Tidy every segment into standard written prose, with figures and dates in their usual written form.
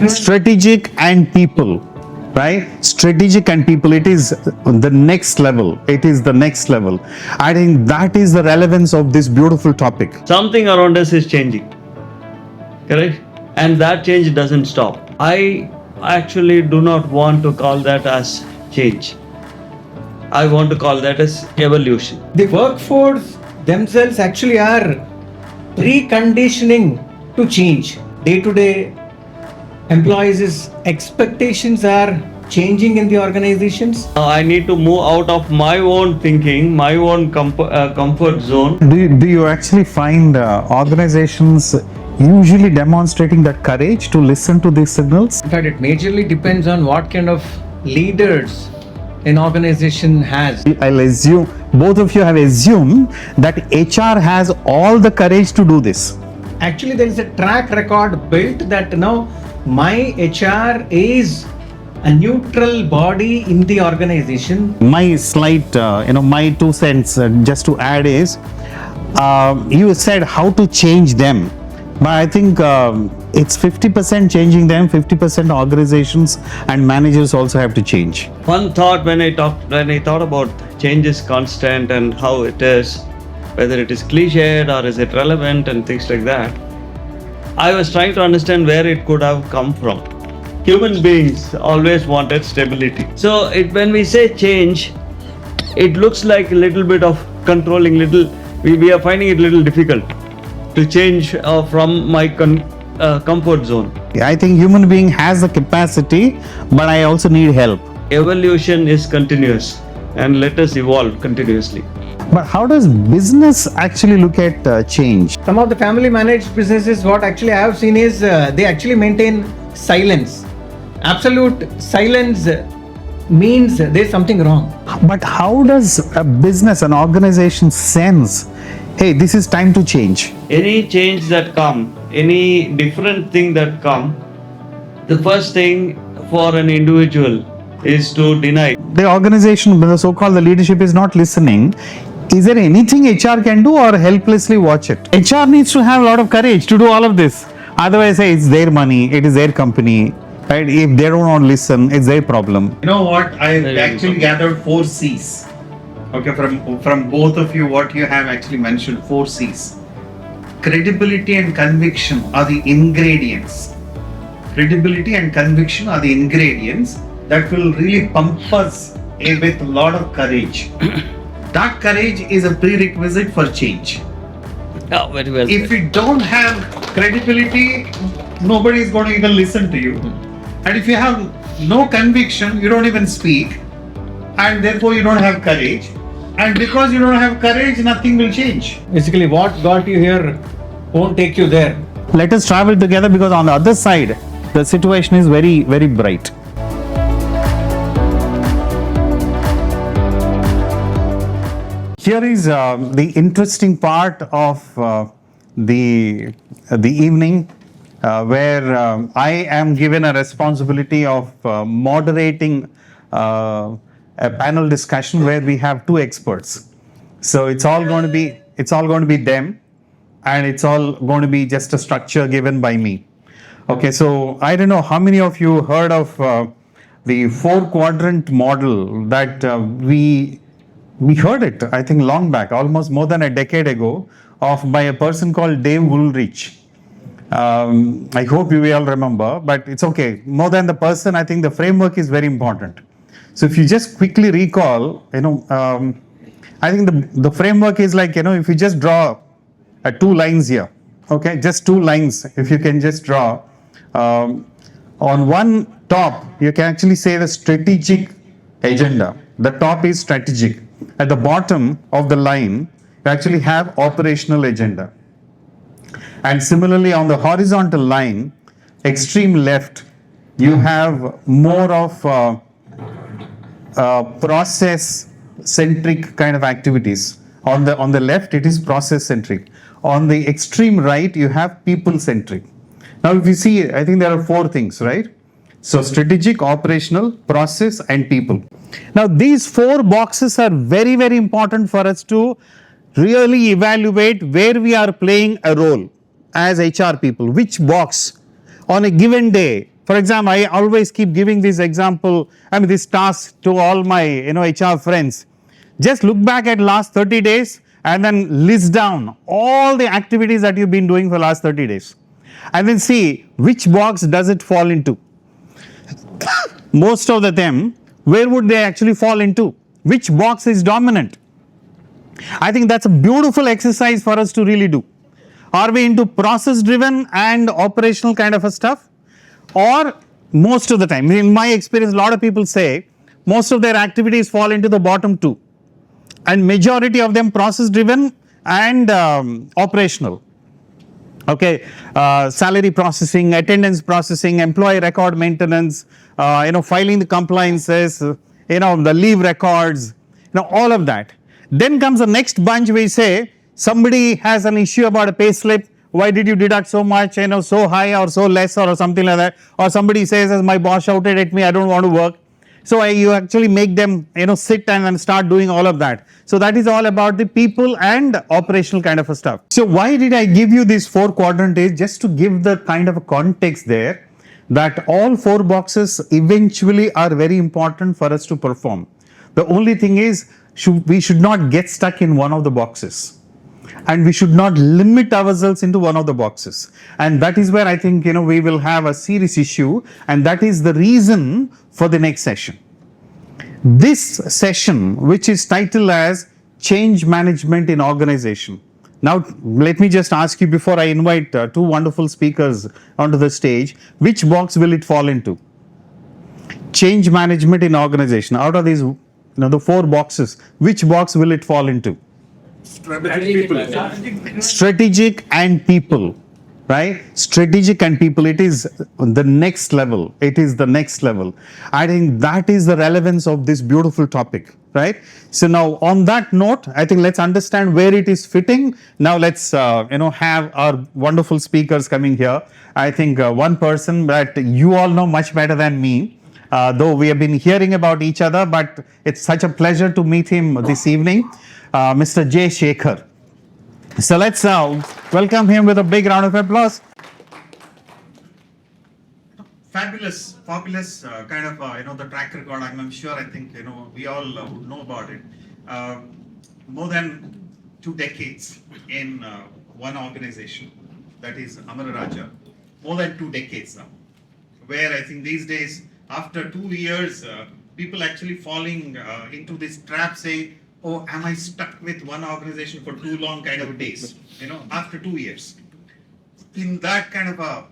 Strategic and people, right? Strategic and people, it is the next level. It is the next level. I think that is the relevance of this beautiful topic. Something around us is changing, correct? And that change doesn't stop. I actually do not want to call that as change. I want to call that as evolution. The workforce themselves actually are preconditioning to change. Day to day, employees' expectations are changing in the organizations. I need to move out of my own thinking, my own comfort zone. Do you actually find organizations usually demonstrating that courage to listen to these signals? In fact, it majorly depends on what kind of leaders an organization has. I'll assume both of you have assumed that HR has all the courage to do this. Actually, there is a track record built that now my HR is a neutral body in the organization. My slight, my 2 cents just to add is, you said how to change them, but I think it's 50% changing them, 50% organizations and managers also have to change. One thought when I thought about change is constant and how it is, whether it is cliched or is it relevant and things like that, I was trying to understand where it could have come from. Human beings always wanted stability. So when we say change, it looks like a little bit of controlling, we are finding it a little difficult to change from my comfort zone. I think human being has the capacity, but I also need help. Evolution is continuous and let us evolve continuously. But how does business actually look at change? Some of the family managed businesses, what actually I have seen is they actually maintain silence. Absolute silence means there's something wrong. But how does a business, an organization sense, hey, this is time to change? Any change that come, any different thing that come, the first thing for an individual is to deny. The organization, the so-called the leadership is not listening. Is there anything HR can do or helplessly watch it? HR needs to have a lot of courage to do all of this. Otherwise, hey, it's their money, it is their company. Right? If they don't want to listen, it's their problem. You know what? I actually gathered 4 C's. Okay, from both of you, what you have actually mentioned, 4 C's. Credibility and conviction are the ingredients. Credibility and conviction are the ingredients that will really pump us with a lot of courage. That courage is a prerequisite for change. Oh, very well. If you don't have credibility, nobody is going to even listen to you. And if you have no conviction, you don't even speak, and therefore you don't have courage. And because you don't have courage, nothing will change. Basically, what got you here won't take you there. Let us travel together, because on the other side, the situation is very, very bright. Here is the interesting part of the evening, where I am given a responsibility of moderating a panel discussion where we have 2 experts. So it's all going to be them, and it's all going to be just a structure given by me. Okay, so I don't know how many of you heard of the 4-quadrant model that we heard it, I think, long back, almost more than a decade ago, by a person called Dave Woolrich. I hope you all remember, but it's okay. More than the person, I think the framework is very important. So if you just quickly recall, I think the framework is like, if you just draw 2 lines here, okay, just 2 lines, if you can just draw. On one top, you can actually say the strategic agenda. The top is strategic. At the bottom of the line, you actually have operational agenda. And similarly, on the horizontal line, extreme left, you have more of process-centric kind of activities. On the left, it is process-centric. On the extreme right, you have people-centric. Now, if you see, I think there are 4 things, right? So strategic, operational, process, and people. Now, these 4 boxes are very, very important for us to really evaluate where we are playing a role as HR people. Which box on a given day For example, I always keep giving this example, this task to all my, HR friends. Just look back at last 30 days and then list down all the activities that you've been doing for last 30 days. And then see which box does it fall into. Most of them, where would they actually fall into? Which box is dominant? I think that's a beautiful exercise for us to really do. Are we into process driven and operational kind of a stuff? Or most of the time, in my experience, a lot of people say most of their activities fall into the bottom two, and majority of them process driven and operational. Okay, salary processing, attendance processing, employee record maintenance, filing the compliances, the leave records, all of that. Then comes the next bunch. We say somebody has an issue about a pay slip. Why did you deduct so much, so high or so less or something like that? Or somebody says, as my boss shouted at me, I don't want to work. So you actually make them, sit and then start doing all of that. So that is all about the people and operational kind of a stuff. So why did I give you this 4 quadrant is just to give the kind of a context there that all 4 boxes eventually are very important for us to perform. The only thing is we should not get stuck in one of the boxes. And we should not limit ourselves into one of the boxes. And that is where I think, we will have a serious issue. And that is the reason for the next session. This session, which is titled as Change Management in Organization. Now, let me just ask you before I invite 2 wonderful speakers onto the stage, which box will it fall into? Change Management in Organization. Out of these, the 4 boxes, which box will it fall into? Strategic and people, right? Strategic and people. It is the next level. It is the next level. I think that is the relevance of this beautiful topic, right? So now on that note, I think let's understand where it is fitting. Now let's, have our wonderful speakers coming here. I think one person that you all know much better than me, though we have been hearing about each other, but it's such a pleasure to meet him this evening. Mr. J. Shekhar. So let's welcome him with a big round of applause. Fabulous kind of, the track record. I'm sure, I think, we all would know about it. More than 2 decades in one organization, that is Amara Raja. More than 2 decades now. Where I think these days, after 2 years, people actually falling into this trap saying, oh, am I stuck with one organization for too long kind of days, after 2 years. In that kind of a,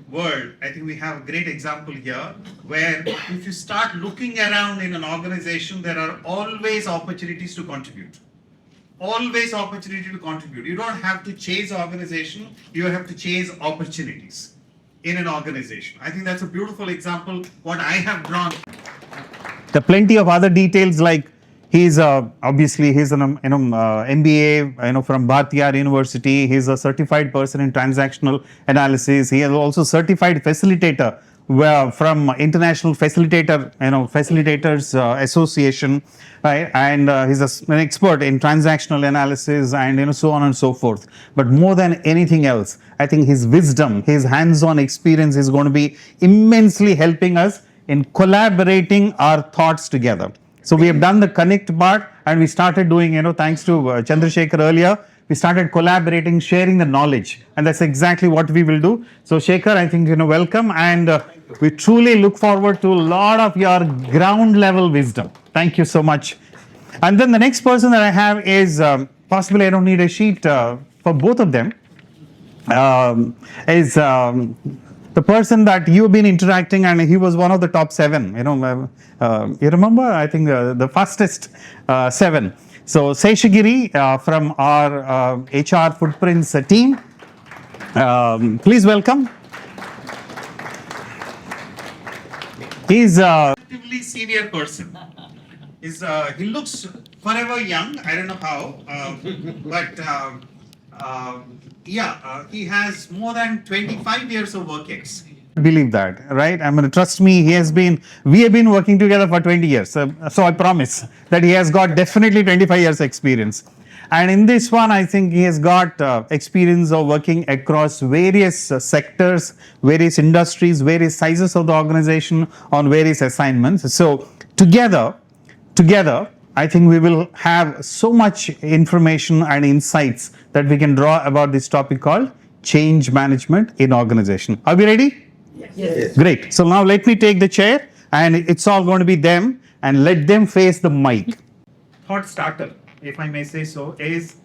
world, I think we have a great example here where if you start looking around in an organization, there are always opportunities to contribute. Always opportunity to contribute. You don't have to chase organization, you have to chase opportunities in an organization. I think that's a beautiful example, what I have drawn. There are plenty of other details like he's obviously he's an MBA from Bhartiyar University. He's a certified person in transactional analysis. He is also certified facilitator from International Facilitors Association, right? And he's an expert in transactional analysis and so on and so forth. But more than anything else, I think his wisdom, his hands-on experience is going to be immensely helping us in collaborating our thoughts together. So we have done the connect part and we started doing, thanks to Chandrasekhar earlier, we started collaborating, sharing the knowledge, and that's exactly what we will do. So Shekhar, I think, welcome, and we truly look forward to a lot of your ground level wisdom. Thank you so much. And then the next person that I have is, possibly I don't need a sheet for both of them, is the person that you've been interacting, and he was one of the top 7, you remember, I think the fastest 7. So Seshagiri from our HR Footprints team, please welcome. He's a Relatively senior person. He looks forever young, I don't know how, but he has more than 25 years of work experience. believe that, right? I mean, trust me, we have been working together for 20 years. So I promise that he has got definitely 25 years experience. And in this one, I think he has got experience of working across various sectors, various industries, various sizes of the organization on various assignments. So together, I think we will have so much information and insights that we can draw about this topic called change management in organization. Are we ready? Yes. Great. So now let me take the chair and it's all going to be them and let them face the mic. Thought starter, if I may say so, is,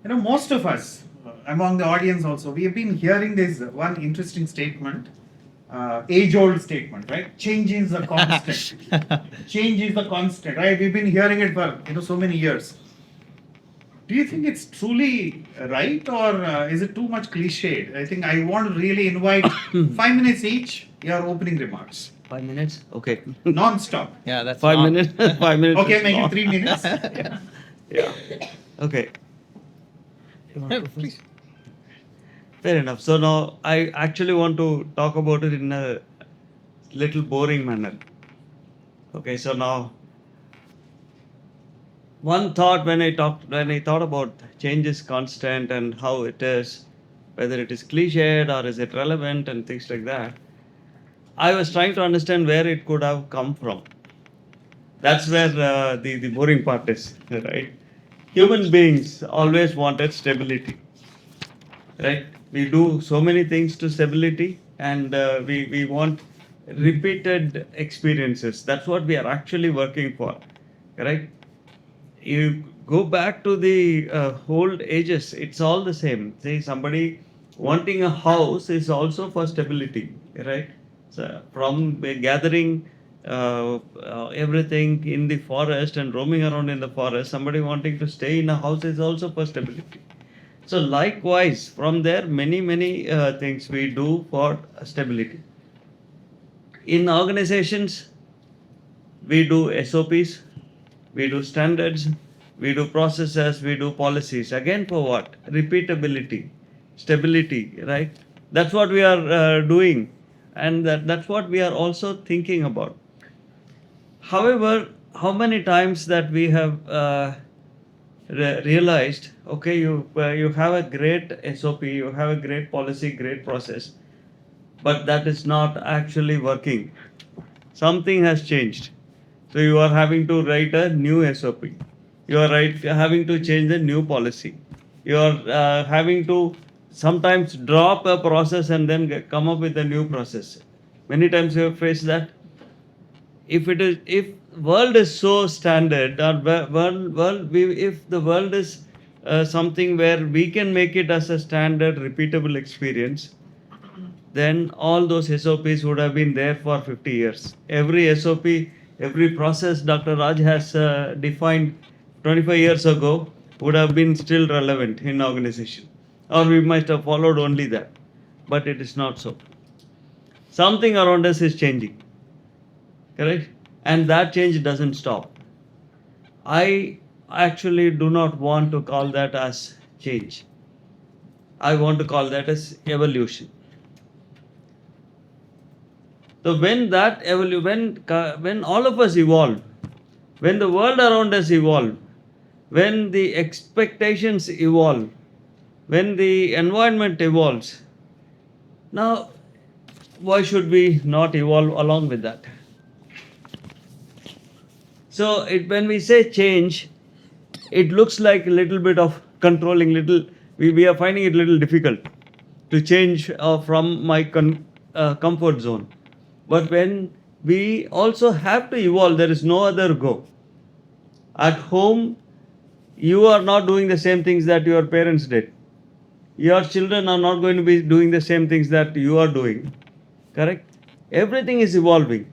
most of us, among the audience also, we have been hearing this one interesting statement, age-old statement, right? Change is the constant. Change is the constant, right? We've been hearing it for, so many years. Do you think it's truly right, or is it too much cliched? I think I want to really invite 5 minutes each, your opening remarks. 5 minutes? Okay. Non-stop. Yeah, that's 5 minutes? 5 minutes. Okay, is make long. it 3 minutes. Yeah. Okay. Please. Fair enough. So now I actually want to talk about it in a little boring manner. Okay, so now one thought when I thought about change is constant and how it is, whether it is cliched or is it relevant and things like that, I was trying to understand where it could have come from. That's where the boring part is, right? Human beings always wanted stability, right? We do so many things to stability, and we want repeated experiences. That's what we are actually working for, right? You go back to the old ages, it's all the same. Say somebody wanting a house is also for stability, right? So from gathering everything in the forest and roaming around in the forest, somebody wanting to stay in a house is also for stability. So likewise, from there, many things we do for stability. In organizations, we do SOPs, we do standards, we do processes, we do policies. Again, for what? Repeatability, stability, right? That's what we are doing, and that's what we are also thinking about. However, how many times that we have realized, okay, you have a great SOP, you have a great policy, great process, but that is not actually working. Something has changed. So you are having to write a new SOP. You are having to change a new policy. You are having to sometimes drop a process and then come up with a new process. Many times you have faced that. If world is so standard, or if the world is something where we can make it as a standard, repeatable experience, then all those SOPs would have been there for 50 years. Every SOP, every process Dr. Raj has defined 25 years ago would have been still relevant in organization. Or we might have followed only that. But it is not so. Something around us is changing. Correct? And that change doesn't stop. I actually do not want to call that as change. I want to call that as evolution. So when all of us evolve, when the world around us evolve, when the expectations evolve, when the environment evolves, now why should we not evolve along with that? So when we say change, it looks like a little bit of controlling, we are finding it a little difficult to change from my comfort zone. But when we also have to evolve, there is no other go. At home, you are not doing the same things that your parents did. Your children are not going to be doing the same things that you are doing. Correct? Everything is evolving.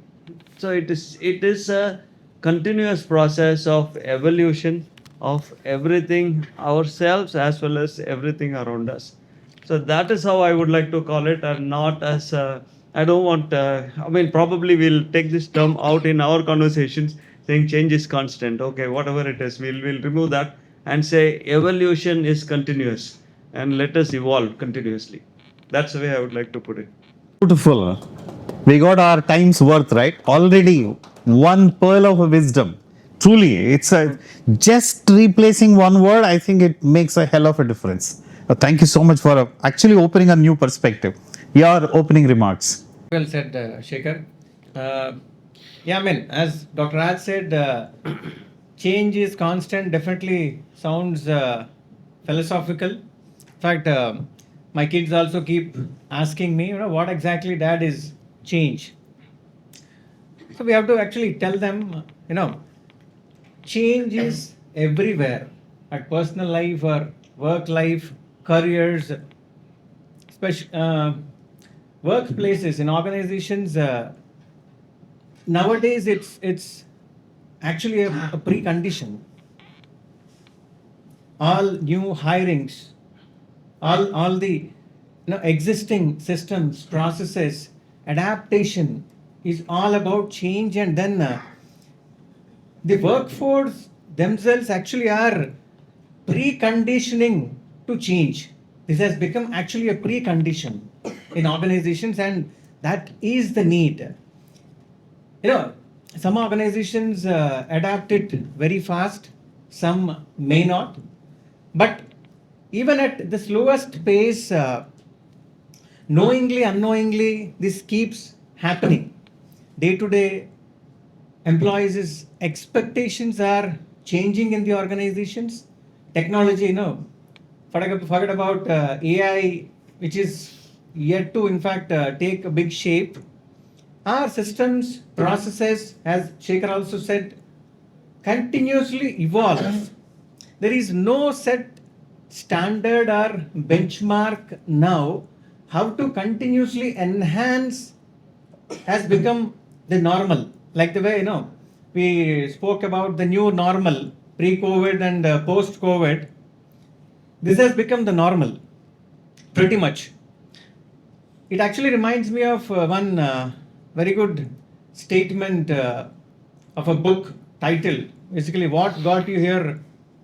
So it is a continuous process of evolution of everything, ourselves as well as everything around us. So that is how I would like to call it, and not as I don't want, probably we'll take this term out in our conversations, saying change is constant. Okay, whatever it is, we'll remove that and say evolution is continuous, and let us evolve continuously. That's the way I would like to put it. Beautiful. We got our time's worth, right? Already one pearl of wisdom Truly, it's a just replacing one word. I think it makes a hell of a difference. Thank you so much for actually opening a new perspective. Your opening remarks. Well said, Shekhar. Yeah, I mean, as Dr. Raj said, change is constant. Definitely sounds philosophical. In fact, my kids also keep asking me, what exactly, Dad, is change? So we have to actually tell them, change is everywhere, at personal life or work life, careers, workplaces, in organizations. Nowadays, it's actually a precondition. All new hirings, all the existing systems, processes, adaptation is all about change, and then the workforce themselves actually are preconditioning to change. This has become actually a precondition in organizations, and that is the need. Some organizations adapt it very fast, some may not. But even at the slowest pace, knowingly, unknowingly, this keeps happening. Day to day, employees' expectations are changing in the organizations. Technology, forget about AI, which is yet to, in fact, take a big shape. Our systems, processes, as Shekhar also said, continuously evolve. There is no set standard or benchmark now. How to continuously enhance has become the normal. Like the way, we spoke about the new normal, pre-COVID and post-COVID. This has become the normal, pretty much. It actually reminds me of one very good statement of a book title. Basically, what got you here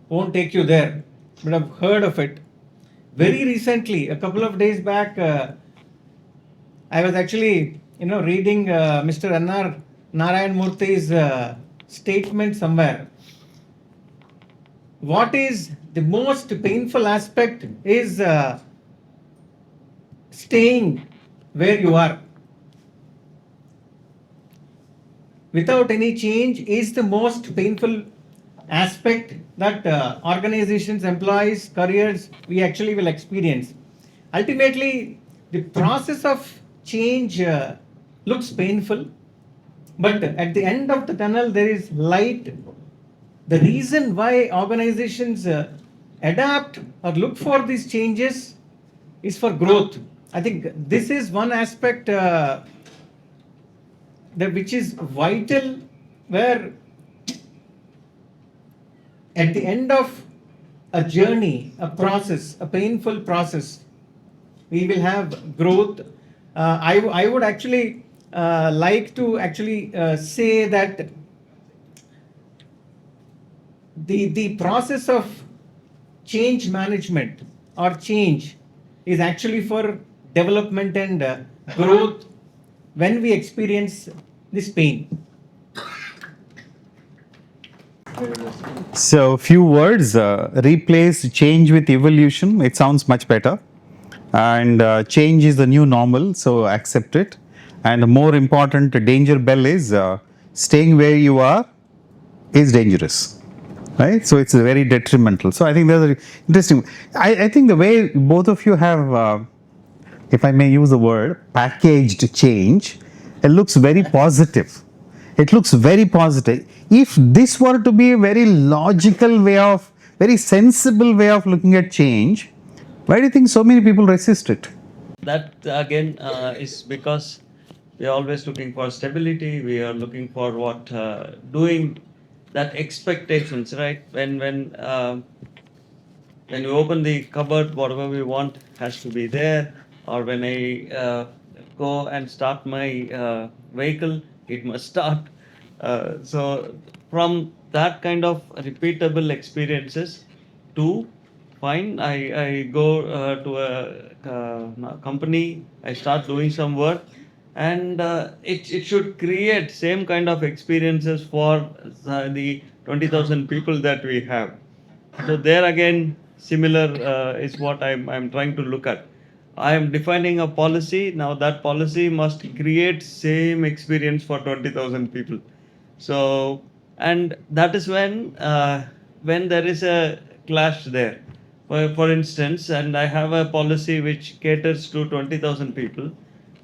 won't take you there. But I've heard of it. Very recently, a couple of days back, I was actually, reading Mr. N.R. Narayan Murthy's statement somewhere. What is the most painful aspect is staying where you are. Without any change is the most painful aspect that organizations, employees, careers, we actually will experience. Ultimately, the process of change looks painful, but at the end of the tunnel, there is light. The reason why organizations adapt or look for these changes is for growth. I think this is one aspect which is vital, where at the end of a journey, a process, a painful process, we will have growth. I would actually like to actually say that the process of change management or change is actually for development and growth when we experience this pain. So, few words, replace change with evolution. It sounds much better. And change is the new normal, so accept it. And the more important danger bell is staying where you are is dangerous. Right? So, it's very detrimental. So, I think that's interesting. I think the way both of you have, if I may use the word, packaged change, it looks very positive. It looks very positive. If this were to be a very logical way of, very sensible way of looking at change, why do you think so many people resist it? That again is because we are always looking for stability. We are looking for what doing that expectations, right? When you open the cupboard, whatever we want has to be there. Or when I go and start my vehicle, it must start. So from that kind of repeatable experiences to fine, I go to a company, I start doing some work, and it should create same kind of experiences for the 20,000 people that we have. So there again, similar is what I'm trying to look at. I am defining a policy. Now that policy must create same experience for 20,000 people. So, and that is when there is a clash there. For instance, and I have a policy which caters to 20,000 people.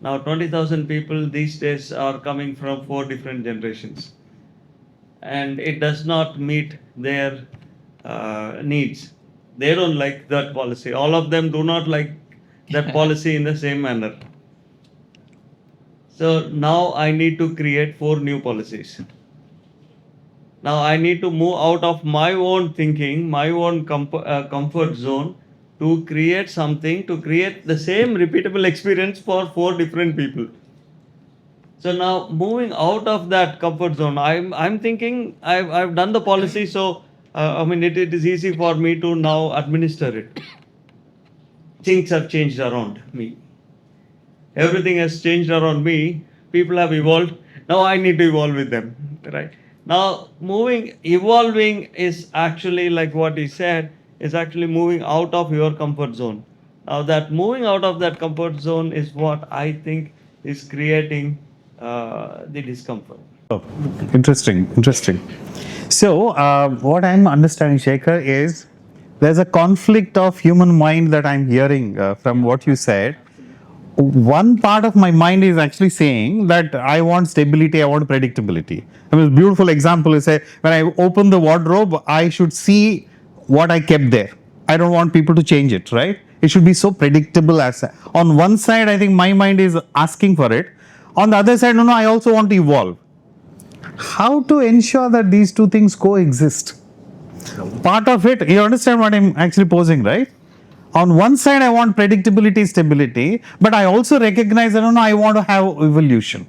Now, 20,000 people these days are coming from 4 different generations, and it does not meet their needs. They don't like that policy. All of them do not like that policy in the same manner. So now I need to create 4 new policies. Now I need to move out of my own thinking, my own comfort zone, to create something, to create the same repeatable experience for 4 different people. So now moving out of that comfort zone, I'm thinking I've done the policy, so I mean it is easy for me to now administer it. Things have changed around me. Everything has changed around me. People have evolved. Now I need to evolve with them, right? Now evolving is actually like what he said, is actually moving out of your comfort zone. Now that moving out of that comfort zone is what I think is creating the discomfort. Oh, interesting. So, what I'm understanding, Shekhar, is there's a conflict of human mind that I'm hearing from what you said. One part of my mind is actually saying that I want stability, I want predictability. I mean, a beautiful example is when I open the wardrobe, I should see what I kept there. I don't want people to change it, right? It should be so predictable on one side, I think my mind is asking for it. On the other side, no, I also want to evolve. How to ensure that these two things coexist? Part of it, you understand what I'm actually posing, right? On one side, I want predictability, stability, but I also recognize that no, I want to have evolution.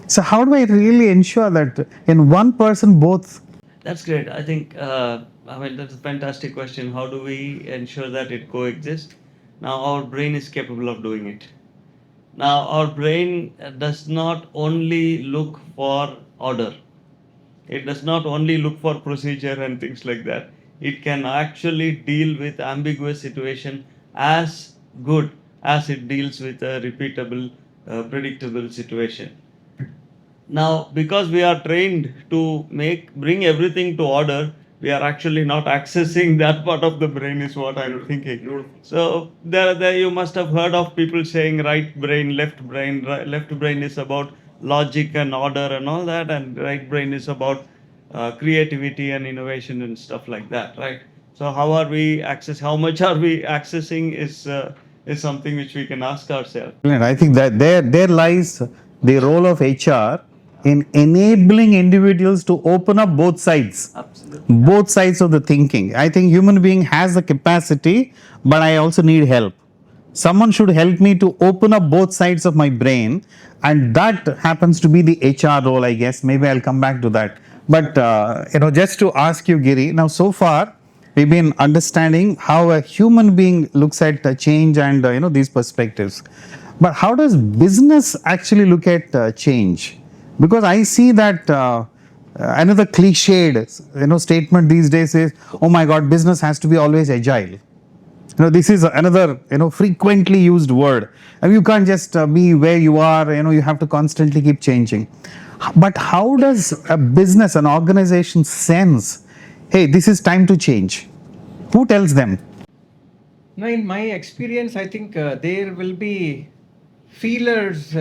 So how do I really ensure that in one person both? That's great. I think, that's a fantastic question. How do we ensure that it coexists? Now, our brain is capable of doing it. Now, our brain does not only look for order. It does not only look for procedure and things like that. It can actually deal with ambiguous situation as good as it deals with a repeatable, predictable situation. Now, because we are trained to bring everything to order, we are actually not accessing that part of the brain, is what I'm thinking. So there you must have heard of people saying right brain, left brain. Left brain is about logic and order and all that, and right brain is about creativity and innovation and stuff like that, right? So how much are we accessing is something which we can ask ourselves. I think that there lies the role of HR in enabling individuals to open up both sides. Absolutely. Both sides of the thinking. I think human being has the capacity, but I also need help. Someone should help me to open up both sides of my brain, and that happens to be the HR role, I guess. Maybe I'll come back to that. But just to ask you, Giri, now so far we've been understanding how a human being looks at change and these perspectives. But how does business actually look at change? Because I see that another cliched statement these days is, oh my God, business has to be always agile. This is another frequently used word. And you can't just be where you are. You have to constantly keep changing. But how does a business, an organization sense, hey, this is time to change? Who tells them? Now, in my experience, I think there will be feelers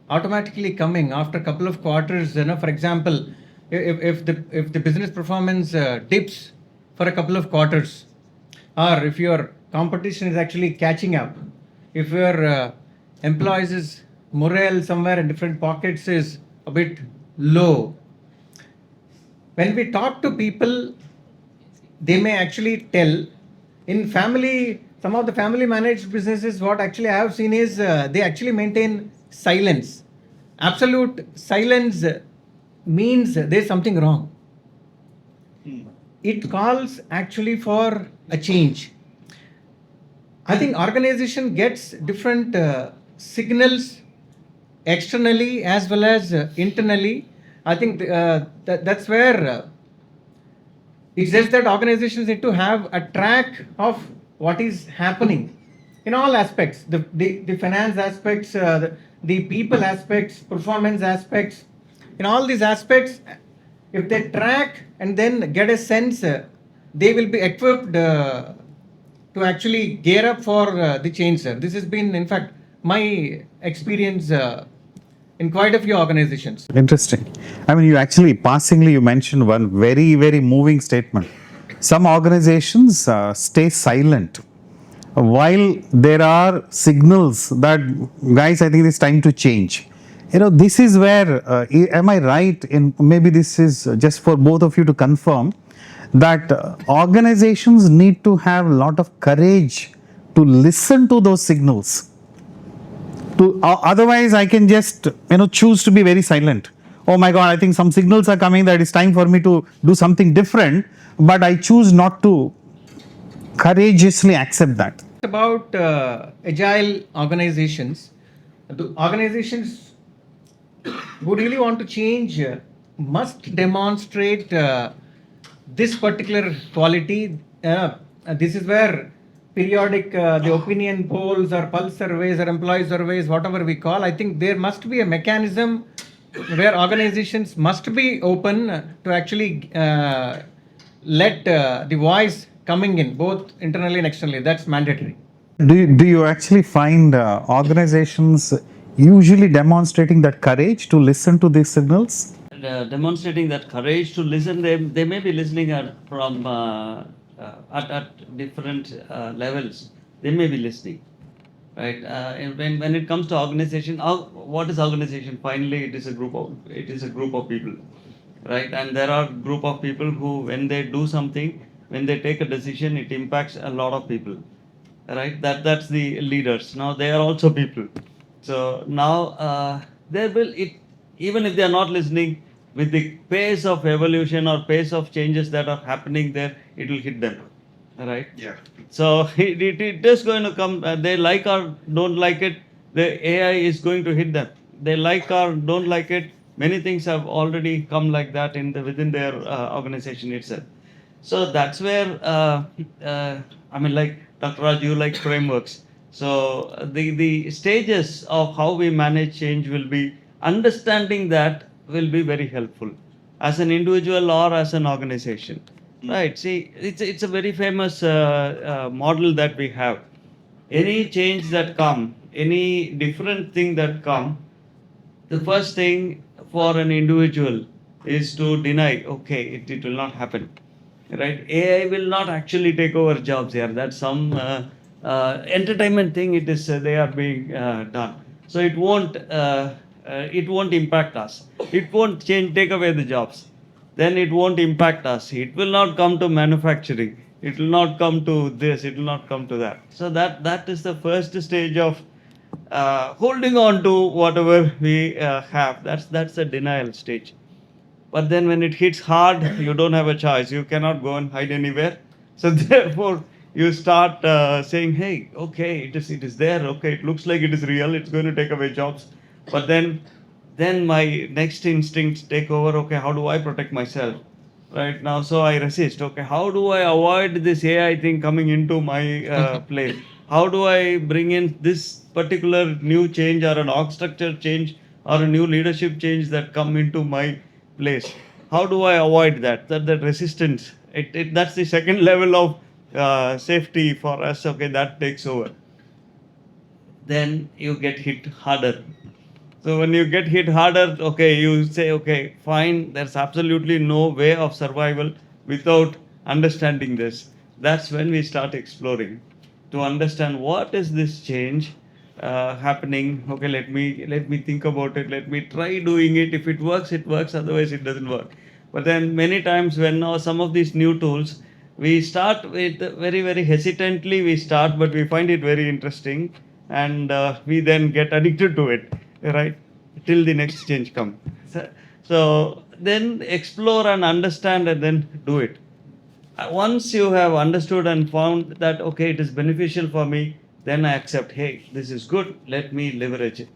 automatically coming after a couple of quarters. For example, if the business performance dips for a couple of quarters, or if your competition is actually catching up, if your employees' morale somewhere in different pockets is a bit low, when we talk to people, they may actually tell. In family, some of the family managed businesses, what actually I have seen is they actually maintain silence. Absolute silence means there's something wrong. It calls actually for a change. I think organization gets different signals externally as well as internally. I think that's where It's just that organizations need to have a track of what is happening in all aspects, the finance aspects, the people aspects, performance aspects. In all these aspects, if they track and then get a sense, they will be equipped to actually gear up for the change, sir. This has been, in fact, my experience in quite a few organizations. Interesting. I mean, you actually passingly you mentioned one very, very moving statement. Some organizations stay silent while there are signals that, guys, I think it's time to change. You know, this is where, am I right in, maybe this is just for both of you to confirm, that organizations need to have a lot of courage to listen to those signals. Otherwise, I can just, choose to be very silent. Oh my God, I think some signals are coming that it's time for me to do something different, but I choose not to courageously accept that. About agile organizations, the organizations who really want to change must demonstrate this particular quality. This is where periodic the opinion polls or pulse surveys or employee surveys, whatever we call, I think there must be a mechanism where organizations must be open to actually let the voice coming in both internally and externally. That's mandatory. Do you actually find organizations usually demonstrating that courage to listen to these signals? Demonstrating that courage to listen, they may be listening at different levels. They may be listening, right? And when it comes to organization, what is organization? Finally, it is a group of people, right? And there are group of people who, when they do something, when they take a decision, it impacts a lot of people, right? That's the leaders. Now they are also people. So now there will even if they are not listening, with the pace of evolution or pace of changes that are happening there, it will hit them, right? Yeah. So it is going to come. They like or don't like it, the AI is going to hit them. They like or don't like it. Many things have already come like that within their organization itself. So that's where I mean, like Dr. Raj, you like frameworks. So the stages of how we manage change will be understanding that will be very helpful as an individual or as an organization, right? See, it's a very famous model that we have. Any change that come, any different thing that come, the first thing for an individual is to deny, okay, it will not happen, right? AI will not actually take over jobs here. That's some entertainment thing. It is they are being done. So it won't impact us. It won't take away the jobs. Then it won't impact us. It will not come to manufacturing. It will not come to this. It will not come to that. So that is the first stage of holding on to whatever we have. That's the denial stage. But then when it hits hard, you don't have a choice. You cannot go and hide anywhere. So therefore, you start saying, hey, okay, it is there. Okay, it looks like it is real. It's going to take away jobs. But then my next instincts take over. Okay, how do I protect myself? Right now, so I resist. Okay, how do I avoid this AI thing coming into my place? How do I bring in this particular new change or an org structure change or a new leadership change that come into my place? How do I avoid that? That resistance. That's the second level of safety for us. Okay, that takes over. Then you get hit harder. So when you get hit harder, okay, you say, okay, fine, there's absolutely no way of survival without understanding this. That's when we start exploring to understand what is this change happening. Okay, let me think about it. Let me try doing it. If it works, it works. Otherwise, it doesn't work. But then many times when some of these new tools, we start with very, very hesitantly we start, but we find it very interesting and we then get addicted to it. Right, till the next change come. So then explore and understand and then do it. Once you have understood and found that, okay, it is beneficial for me, then I accept, hey, this is good, let me leverage it.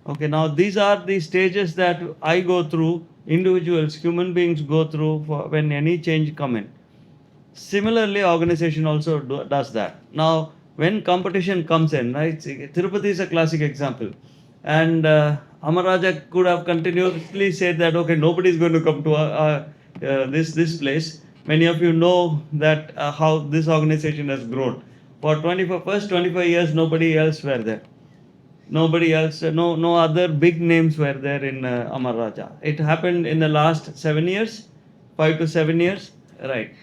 Okay, now these are the stages that I go through, individuals, human beings go through for when any change come in. Similarly, organization also does that. Now, when competition comes in, right? Tirupati is a classic example, and Amar Raja could have continuously said that okay, nobody is going to come to this place. Many of you know that how this organization has grown. For first 25 years, nobody else were there. Nobody else, no other big names were there in Amar Raja. It happened in the last 7 years, 5 to 7 years, right?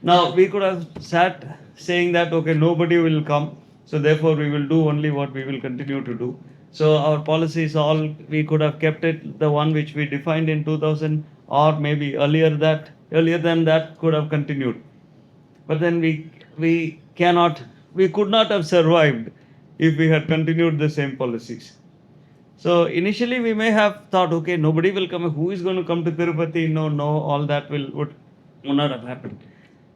Now we could have sat saying that okay, nobody will come, so therefore we will do only what we will continue to do. So our policies all we could have kept it the one which we defined in 2000 or maybe earlier than that could have continued. But then we could not have survived if we had continued the same policies. So initially we may have thought, okay, nobody will come. Who is going to come to Tirupati? No, all that would not have happened.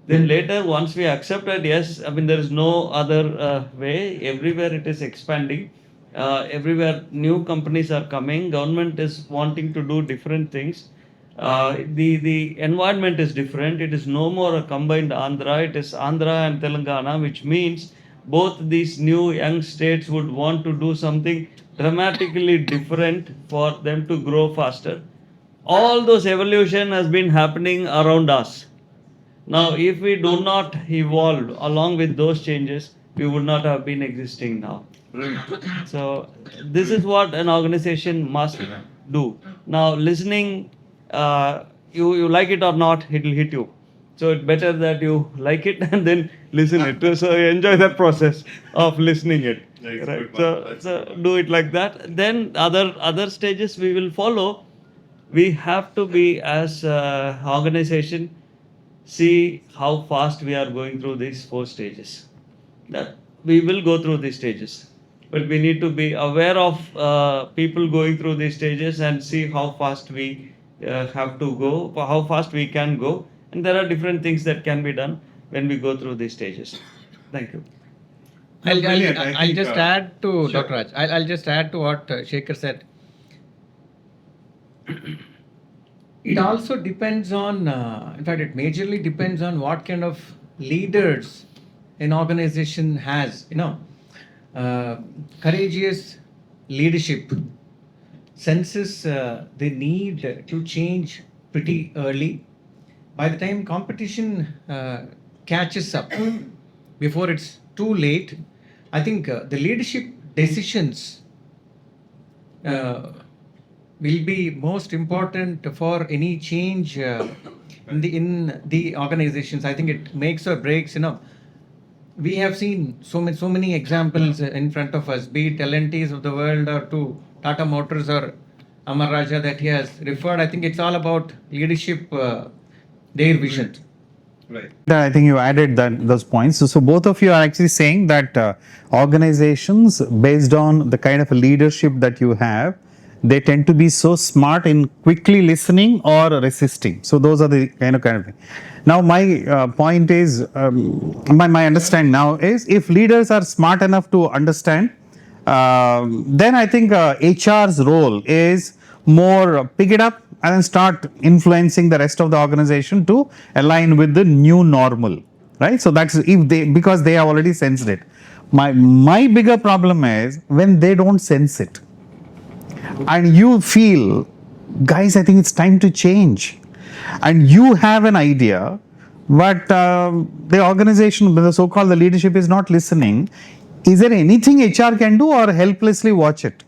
Then later, once we accepted, yes, I mean there is no other way. Everywhere it is expanding. Everywhere new companies are coming. Government is wanting to do different things. The environment is different. It is no more a combined Andhra. It is Andhra and Telangana, which means both these new young states would want to do something dramatically different for them to grow faster. All those evolution has been happening around us. Now, if we do not evolve along with those changes, we would not have been existing now. So, this is what an organization must do. Now, listening, you like it or not, it will hit you. So, it's better that you like it and then listen it. So, enjoy the process of listening it. Right? So, do it like that. Then, other stages we will follow. We have to be as organization see how fast we are going through these 4 stages. That we will go through these stages, but we need to be aware of people going through these stages and see how fast we have to go, how fast we can go, and there are different things that can be done when we go through these stages. Thank you. I'll just add to Dr. Raj. I'll just add to what Shekhar said. It also depends on, in fact, it majorly depends on what kind of leaders an organization has. Courageous leadership senses the need to change pretty early. By the time competition catches up, before it's too late, I think the leadership decisions will be most important for any change in the organizations. I think it makes or breaks. We have seen so many examples in front of us, be it L&Ts of the world or to Tata Motors or Amar Raja that he has referred. I think it's all about leadership, their vision. Right. I think you added those points. So both of you are actually saying that organizations, based on the kind of leadership that you have, they tend to be so smart in quickly listening or resisting. So those are the kind of thing. Now my point is, my understanding now is, if leaders are smart enough to understand, then I think HR's role is more pick it up and then start influencing the rest of the organization to align with the new normal, right? So that's because they have already sensed it. My bigger problem is when they don't sense it. And you feel, guys, I think it's time to change. And you have an idea, but the organization, the so-called the leadership is not listening. Is there anything HR can do or helplessly watch it?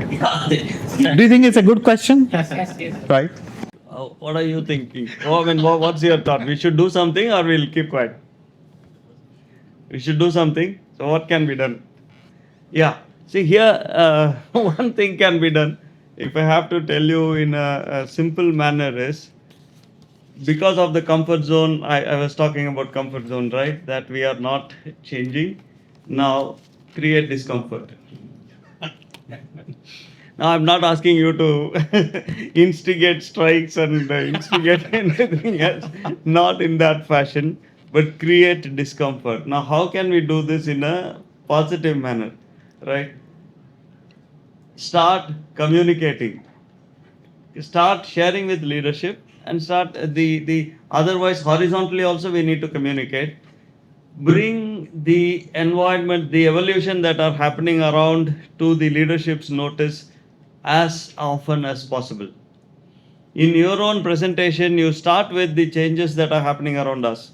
Do you think it's a good question? Yes. Right? What are you thinking? What's your thought? We should do something or we'll keep quiet? We should do something. So what can be done? Yeah. See here, one thing can be done. If I have to tell you in a simple manner is, because of the comfort zone, I was talking about comfort zone, right? That we are not changing. Now create discomfort. Now I'm not asking you to instigate strikes and instigate anything else. Not in that fashion, but create discomfort. Now how can we do this in a positive manner? Right? Start communicating. Start sharing with leadership and start the otherwise horizontally also we need to communicate. Bring the environment, the evolution that are happening around to the leadership's notice as often as possible. In your own presentation, you start with the changes that are happening around us.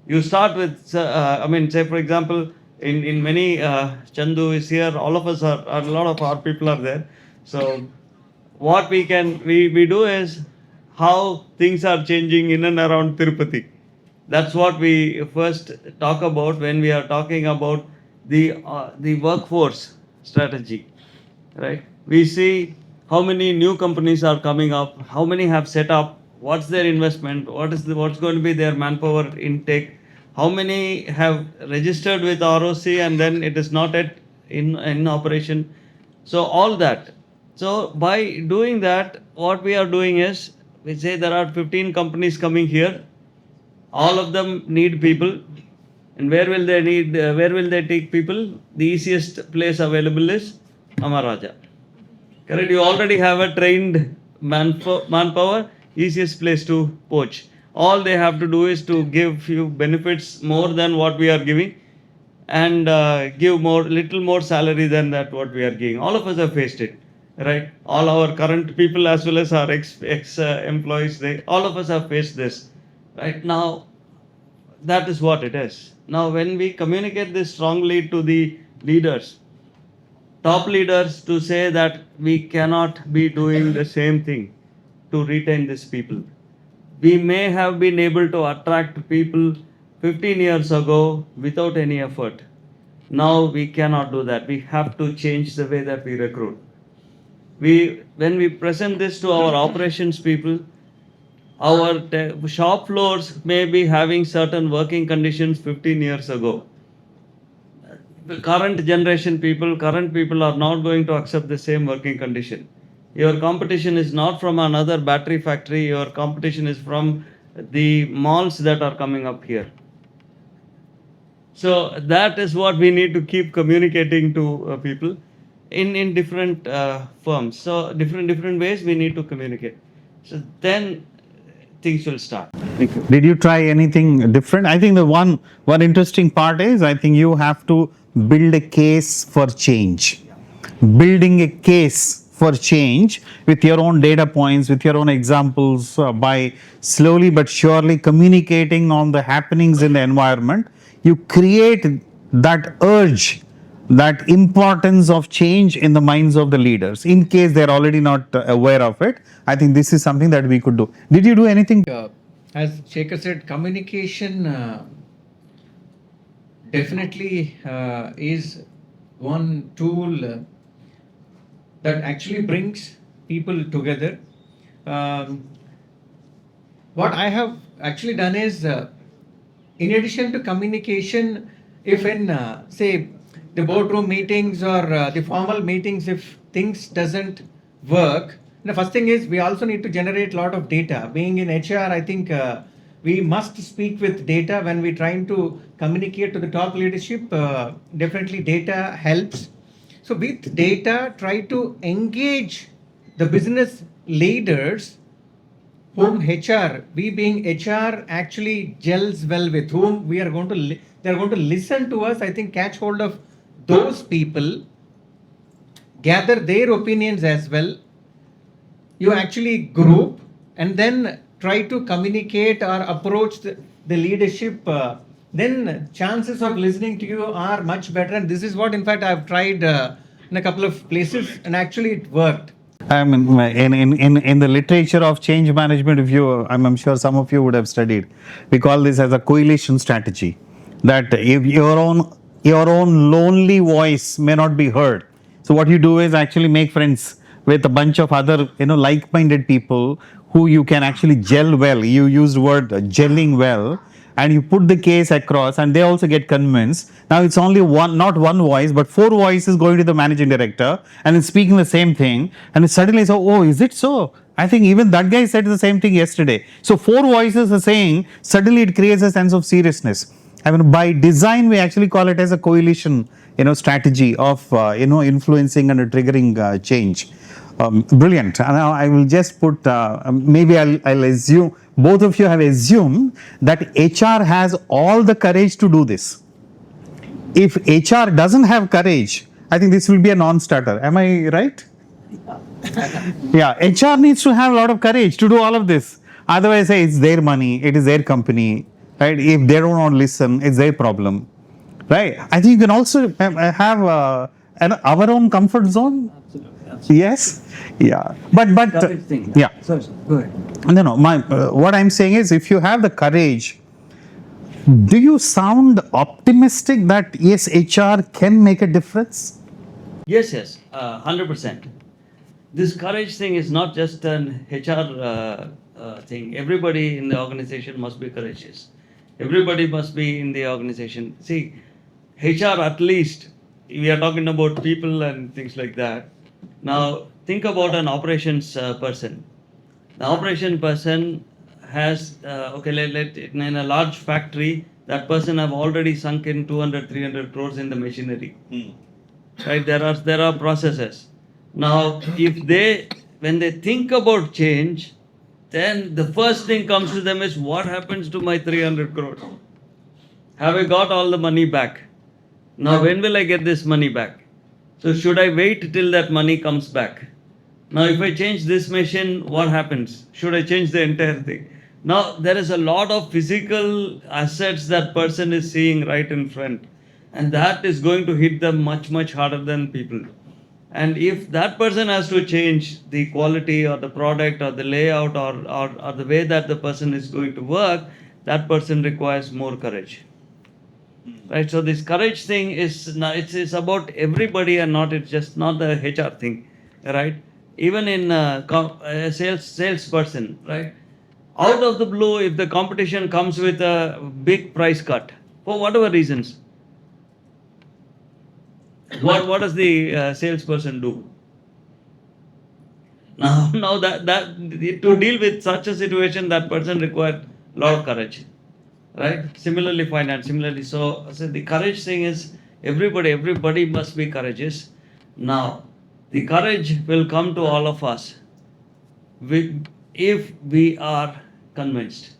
You start with, say for example, in many, Chandu is here, all of us are, a lot of our people are there. So what we do is how things are changing in and around Tirupati. That's what we first talk about when we are talking about the workforce strategy, right? We see how many new companies are coming up, how many have set up, what's their investment, what's going to be their manpower intake, how many have registered with ROC and then it is not yet in operation. So all that. So by doing that, what we are doing is we say there are 15 companies coming here. All of them need people. And where will they take people? The easiest place available is Amaraja. Correct? You already have a trained manpower, easiest place to poach. All they have to do is to give you benefits more than what we are giving and give little more salary than that what we are giving. All of us have faced it, right? All our current people as well as our ex employees, all of us have faced this. Right now, that is what it is. Now, when we communicate this strongly to the leaders, top leaders, to say that we cannot be doing the same thing to retain these people. We may have been able to attract people 15 years ago without any effort. Now we cannot do that. We have to change the way that we recruit. When we present this to our operations people, our shop floors may be having certain working conditions 15 years ago. The current people are not going to accept the same working condition. Your competition is not from another battery factory, your competition is from the malls that are coming up here. So that is what we need to keep communicating to people in different firms. So different ways we need to communicate. So then things will start. Thank you. Did you try anything different? I think the one interesting part is I think you have to build a case for change. Building a case for change with your own data points, with your own examples, by slowly but surely communicating on the happenings in the environment, you create that urge, that importance of change in the minds of the leaders. In case they're already not aware of it, I think this is something that we could do. Did you do anything? As Shekhar said, communication definitely is one tool that actually brings people together. What I have actually done is, in addition to communication, if in say the boardroom meetings or the formal meetings, if things doesn't work, the first thing is we also need to generate a lot of data. Being in HR, I think we must speak with data when we're trying to communicate to the top leadership. Definitely data helps. So with data, try to engage the business leaders whom HR, we being HR, actually gels well with, whom we are going to, they're going to listen to us. I think catch hold of those people, gather their opinions as well. You actually group and then try to communicate or approach the leadership. Then chances of listening to you are much better. And this is what, in fact, I've tried in a couple of places, and actually it worked. I mean, in the literature of change management, I'm sure some of you would have studied, we call this as a coalition strategy. That if your own lonely voice may not be heard, so what you do is actually make friends with a bunch of other, like-minded people who you can actually gel well. You used word gelling well, and you put the case across, and they also get convinced. Now it's only not one voice, but 4 voices going to the managing director and it's speaking the same thing, and it suddenly so, oh, is it so? I think even that guy said the same thing yesterday. So 4 voices are saying, suddenly it creates a sense of seriousness. I mean, by design, we actually call it as a coalition, strategy of, influencing and triggering change. Brilliant. Now I will just put, maybe I'll assume, both of you have assumed that HR has all the courage to do this. If HR doesn't have courage, I think this will be a non-starter. Am I right? Yeah, HR needs to have a lot of courage to do all of this. Otherwise, hey, it's their money, it is their company, right? If they don't want to listen, it's their problem, right? I think you can also have our own comfort zone. Yes, yeah, but yeah. Sorry, go ahead. No. What I'm saying is, if you have the courage, do you sound optimistic that yes, HR can make a difference? Yes, 100%. This courage thing is not just an HR thing. Everybody in the organization must be courageous. Everybody must be in the organization. See, HR at least, we are talking about people and things like that. Now, think about an operations person. The operation person has, in a large factory, that person have already sunk in 200, 300 crores in the machinery. Right? There are processes. Now, when they think about change, then the first thing comes to them is, what happens to my 300 crores? Have I got all the money back? Now, when will I get this money back? So, should I wait till that money comes back? Now, if I change this machine, what happens? Should I change the entire thing? Now, there is a lot of physical assets that person is seeing right in front, and that is going to hit them much, much harder than people. And if that person has to change the quality or the product or the layout or the way that the person is going to work, that person requires more courage. Right? So this courage thing is it's about everybody and it's just not the HR thing, right? Even in a salesperson, right? Out of the blue, if the competition comes with a big price cut for whatever reasons, what does the salesperson do? Now that to deal with such a situation, that person required a lot of courage, right? Similarly, finance. Similarly, so the courage thing is everybody must be courageous. Now, the courage will come to all of us if we are convinced,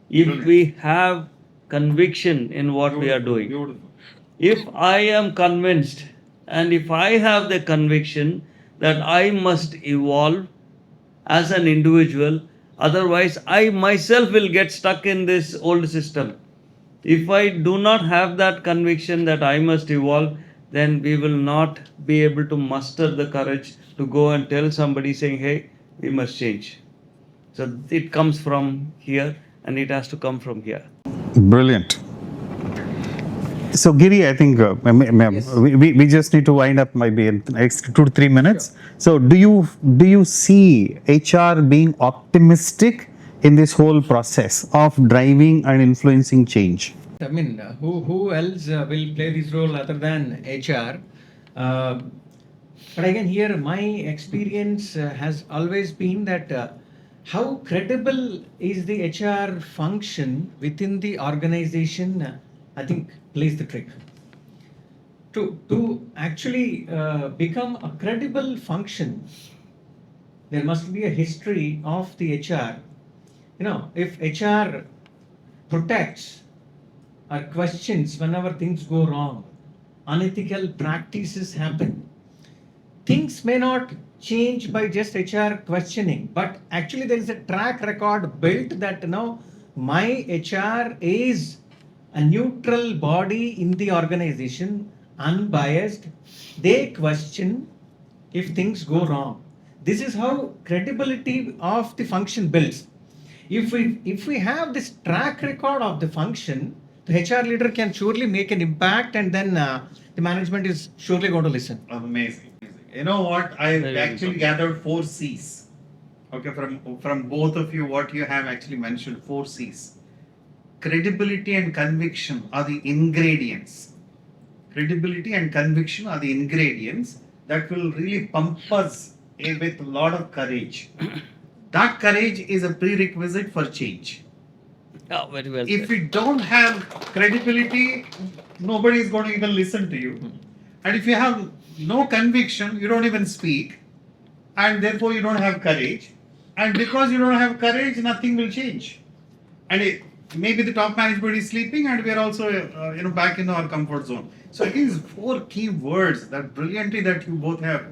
if we have conviction in what we are doing. Beautiful. If I am convinced and if I have the conviction that I must evolve as an individual, otherwise I myself will get stuck in this old system. If I do not have that conviction that I must evolve, then we will not be able to muster the courage to go and tell somebody saying, hey, we must change. So it comes from here and it has to come from here. Brilliant. So Giri, I think we just need to wind up maybe in the next 2 to 3 minutes. Sure. So do you see HR being optimistic in this whole process of driving and influencing change? I mean, who else will play this role other than HR? But again, here my experience has always been that how credible is the HR function within the organization, I think plays the trick. To actually become a credible function, there must be a history of the HR. If HR protects or questions whenever things go wrong, unethical practices happen, things may not change by just HR questioning, but actually there is a track record built that my HR is a neutral body in the organization, unbiased. They question if things go wrong. This is how credibility of the function builds. If we have this track record of the function, the HR leader can surely make an impact, and then the management is surely going to listen. Amazing. You know what? I've actually gathered 4 C's. Okay, from both of you, what you have actually mentioned, 4 C's. Credibility and conviction are the ingredients. Credibility and conviction are the ingredients that will really pump us with a lot of courage. That courage is a prerequisite for change. Oh, very well. If we don't have credibility, nobody is going to even listen to you. And if you have no conviction, you don't even speak. and therefore you don't have courage. And because you don't have courage, nothing will change. And maybe the top management is sleeping, and we are also back in our comfort zone. So these four key words that brilliantly that you both have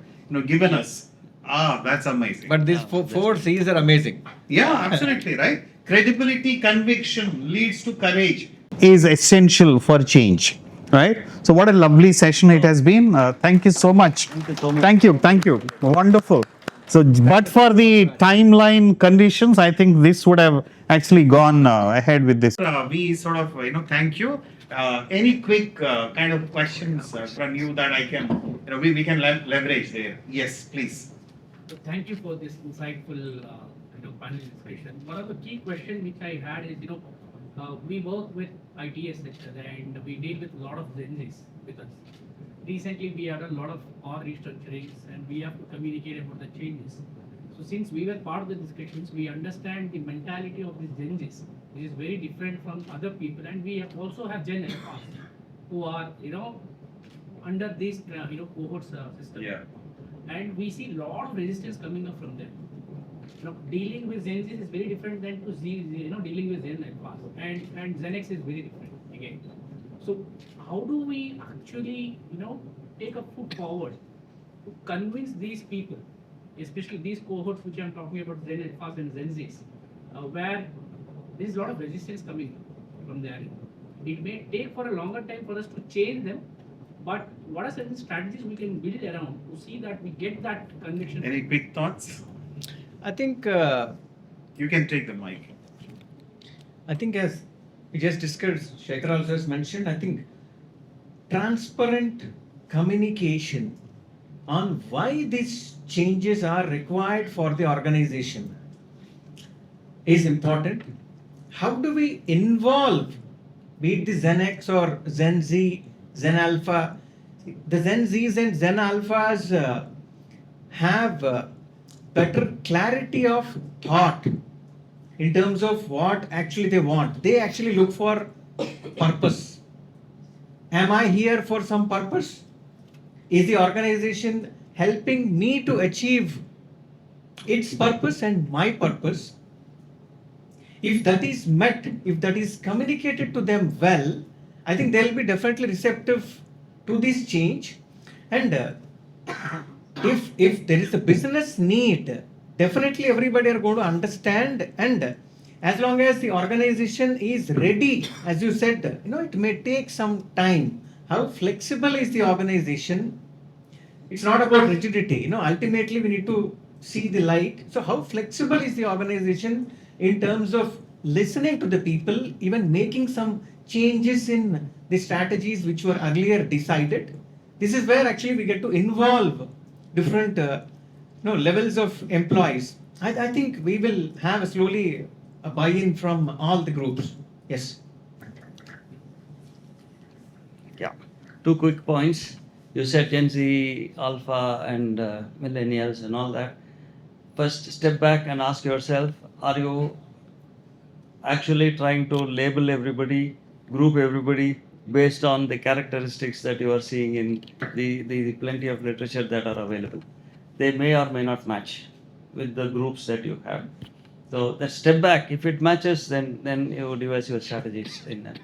given us. That's amazing. But these four C's are amazing. Yeah, absolutely right. Credibility, conviction leads to courage. Is essential for change, right? So what a lovely session it has been. Thank you so much. Thank you so much. Thank you. Wonderful. So, but for the timeline conditions, I think this would have actually gone ahead with this. We sort of thank you. Any quick kind of questions from you that I can we can leverage there? Yes, please. So thank you for this insightful, panel discussion. One of the key questions which I had is, we work with ITS sector and we deal with a lot of Gen Zs with us. Recently, we had a lot of our restructurings and we have to communicate about the changes. So since we were part of the discussions, we understand the mentality of these Gen Zs, which is very different from other people, and we also have Gen Alphas who are, under these, cohorts system. Yeah. And we see a lot of resistance coming up from them. Dealing with Gen Z is very different than to dealing with Gen Alphas, and Gen X is very different again. So how do we actually, take a foot forward to convince these people, especially these cohorts which I'm talking about, Gen Alphas and Gen Zs, where there's a lot of resistance coming from there. It may take for a longer time for us to change them, but what are certain strategies we can build around to see that we get that conviction? Any quick thoughts? I think You can take the mic. as we just discussed, Shekhar also has mentioned, I think transparent communication on why these changes are required for the organization is important. How do we involve, be it the Gen X or Gen Z, Gen Alpha? The Gen Zs and Gen Alphas have better clarity of thought in terms of what actually they want. They actually look for purpose. Am I here for some purpose? Is the organization helping me to achieve its purpose and my purpose? If that is met, if that is communicated to them well, I think they'll be definitely receptive to this change. And if there is a business need, definitely everybody are going to understand, and as long as the organization is ready, as you said, it may take some time. How flexible is the organization? It's not about rigidity. Ultimately we need to see the light. So how flexible is the organization in terms of listening to the people, even making some changes in the strategies which were earlier decided? This is where actually we get to involve different levels of employees. I think we will have slowly a buy-in from all the groups. Yes. Yeah. 2 quick points. You said Gen Z, Alpha, and millennials and all that. First, step back and ask yourself, are you actually trying to label everybody, group everybody based on the characteristics that you are seeing in the plenty of literature that are available? They may or may not match with the groups that you have. So that step back. If it matches, then you devise your strategies in that.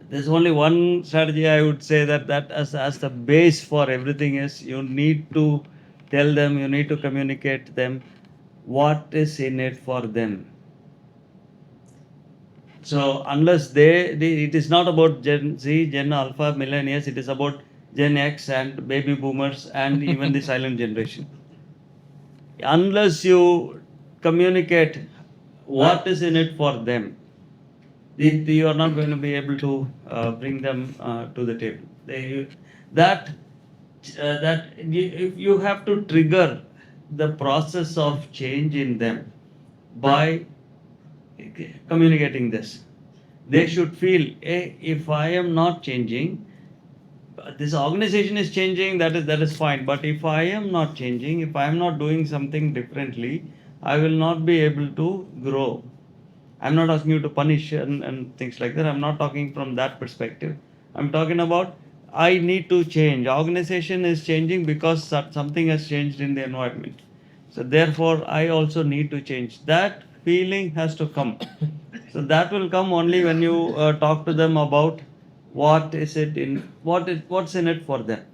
There's only one strategy I would say that as the base for everything is you need to tell them, you need to communicate them what is in it for them. So unless it is not about Gen Z, Gen Alpha, millennials, it is about Gen X and baby boomers and even the silent generation. Unless you communicate what is in it for them, you are not going to be able to bring them to the table. You have to trigger the process of change in them by communicating this. They should feel, hey, if I am not changing, this organization is changing, that is fine. But if I am not changing, if I am not doing something differently, I will not be able to grow. I'm not asking you to punish and things like that. I'm not talking from that perspective. I'm talking about I need to change. Organization is changing because something has changed in the environment. So therefore, I also need to change. That feeling has to come. So that will come only when you talk to them about what's in it for them.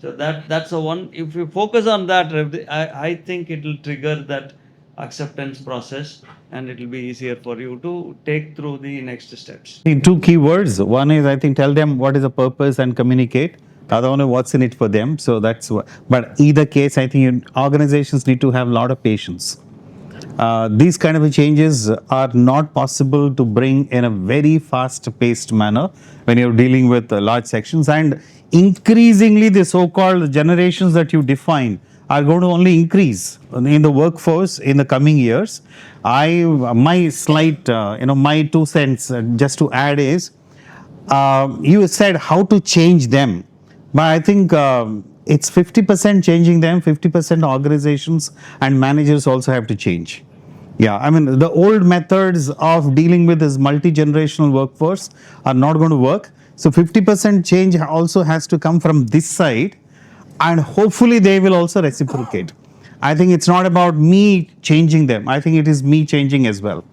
So that's the one. If you focus on that, I think it will trigger that acceptance process, and it will be easier for you to take through the next steps. Two key words. One is, I think, tell them what is the purpose and communicate. The other one is what's in it for them. So that's what. But either case, I think organizations need to have a lot of patience. These kind of changes are not possible to bring in a very fast-paced manner when you're dealing with large sections, and increasingly the so-called generations that you define are going to only increase in the workforce in the coming years. My slight, my 2 cents just to add is, you said how to change them, but I think it's 50% changing them, 50% organizations and managers also have to change. Yeah, I mean, the old methods of dealing with this multi-generational workforce are not going to work. So 50% change also has to come from this side, and hopefully they will also reciprocate. I think it's not about me changing them. I think it is me changing as well.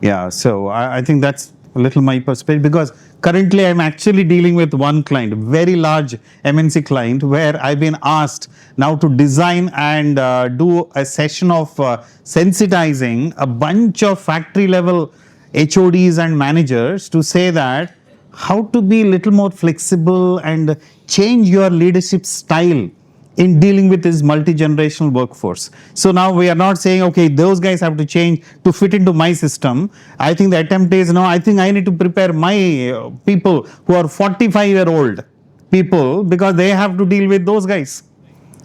Yeah, so I think that's a little my perspective, because currently I'm actually dealing with one client, very large MNC client, where I've been asked now to design and do a session of sensitizing a bunch of factory level HODs and managers to say that how to be a little more flexible and change your leadership style in dealing with this multi-generational workforce. So now we are not saying, okay, those guys have to change to fit into my system. I think the attempt is, no, I think I need to prepare my people who are 45-year-old people, because they have to deal with those guys.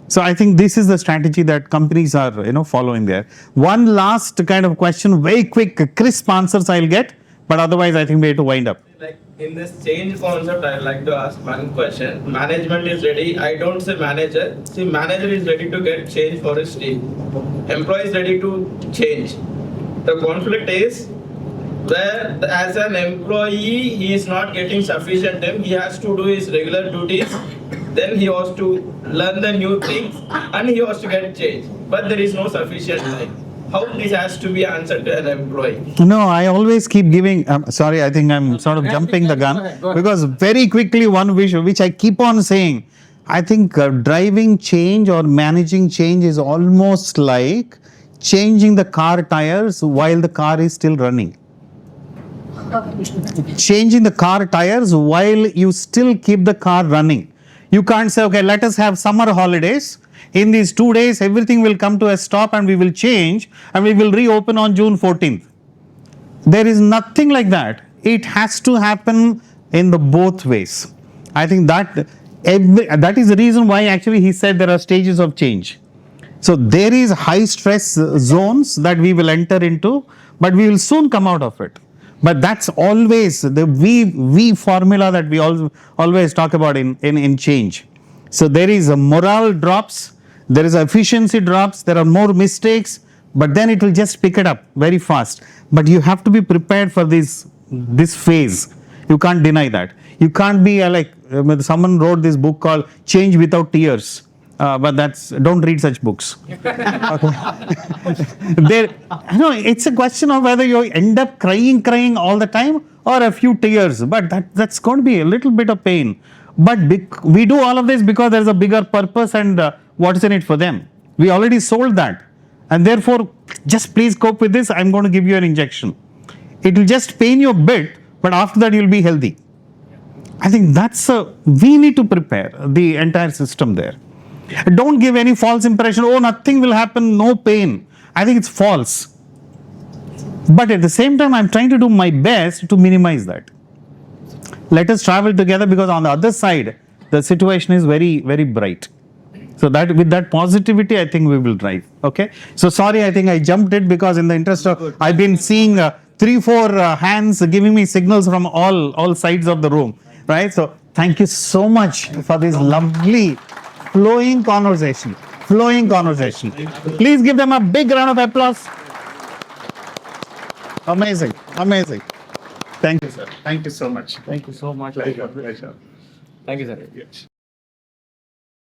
So I think this is the strategy that companies are, following there. One last kind of question, very quick, crisp answers I'll get, but otherwise I think we have to wind up. Like in this change concept, I'd like to ask one question. Management is ready. I don't say manager. See, manager is ready to get change for his team. Employee is ready to change. The conflict is where, as an employee, he is not getting sufficient time. He has to do his regular duties. Then he has to learn the new things, and he has to get change. But there is no sufficient time. How this has to be answered to an employee? No, I always keep giving, sorry, I think I'm sort of jumping the gun, because very quickly one wish, which I keep on saying, I think driving change or managing change is almost like changing the car tires while the car is still running. Changing the car tires while you still keep the car running. You can't say, okay, let us have summer holidays. In these 2 days, everything will come to a stop and we will change and we will reopen on June 14th. There is nothing like that. It has to happen in the both ways. I think that is the reason why actually he said there are stages of change. So there is high stress zones that we will enter into, but we will soon come out of it. But that's always the V formula that we always talk about in change. So there is a morale drops, there is efficiency drops, there are more mistakes, but then it will just pick it up very fast. But you have to be prepared for this phase. You can't deny that. You can't be like someone wrote this book called Change Without Tears. But don't read such books. It's a question of whether you end up crying all the time or a few tears. But that's going to be a little bit of pain. But we do all of this because there's a bigger purpose and what's in it for them. We already sold that. And therefore, just please cope with this. I'm going to give you an injection. It will just pain you a bit, but after that you'll be healthy. I think we need to prepare the entire system there. Don't give any false impression, oh, nothing will happen, no pain. I think it's false. But at the same time, I'm trying to do my best to minimize that. Let us travel together, because on the other side, the situation is very, very bright. So that with that positivity, I think we will drive. Okay. So sorry, I think I jumped it because in the interest of, I've been seeing 3-4 hands giving me signals from all sides of the room. Right. So thank you so much for this lovely flowing conversation. Please give them a big round of applause. Amazing. Thank you, sir. Thank you so much. Thank you so much. Pleasure. Thank you, sir.